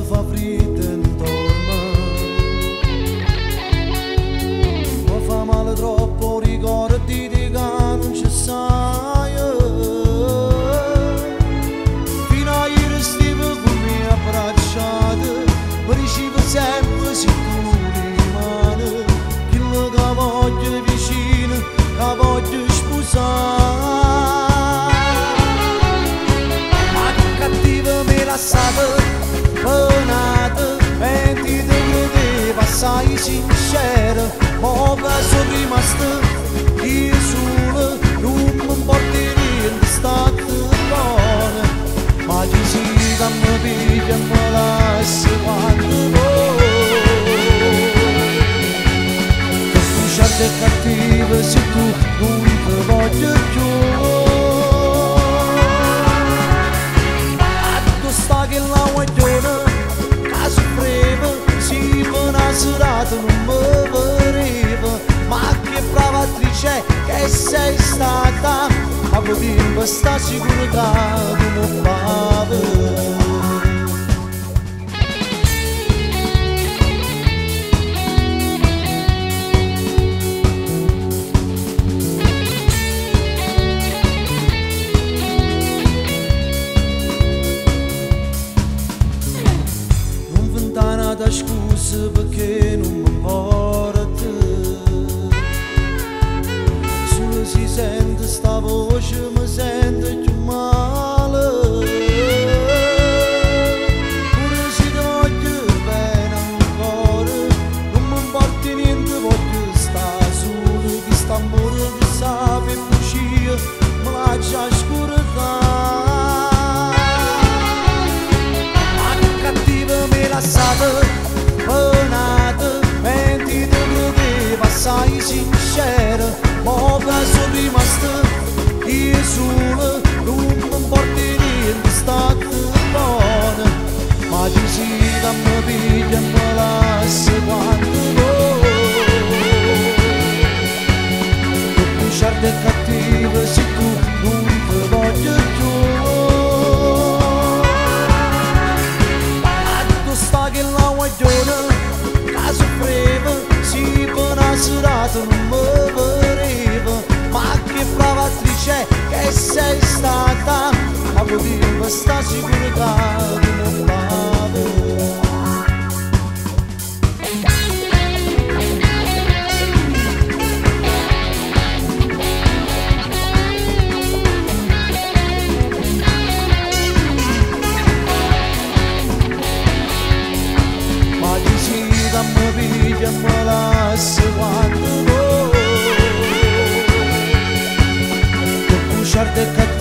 fa freddo intorno, mi fa male troppo, ricordi che non ci sai. Fino a ieri stivo con me abbracciato, mi dicevo sempre se tu rimani, quello che voglio vicino, che voglio sposare. Ma che cattiva me la sape, penata, e ti credevo assai sincera, ma che sono rimasto io solo, non mi porti niente, state buona, ma ti si che mi piglia e mi lascia quando vuoi. Che tu certo è cattiva se tu non ti voglio più. A tu sta che la guagliona, che soffriva, si fa una serata non mi pareva, ma che brava attrice che sei stata, a poter sta sicura che mi fava. Da scuse perché non mi porta, solo si sente sta voce mi sente più male, pure se ti voglio bene ancora, non mi importa niente, voglio stare solo, che sta amore che sa per bugia mi lascia scuretà. Ma che cattiva me la sape, penata, e ti credevo assai sincera, ma che sono rimasto io solo, non mi porti niente, state buona, ma ti si che mi piglia e mi lascia quando vuoi. Che tu certo è cattiva se tu non ti voglio più. A tu sta che la guagliona, che soffriva, si fa una serata non mi pareva, ma che brava attrice che sei stata, a poter sta sicura che mi fava. Che mi piglia e mi lascia quando vuoi. Che tu certo è cattiva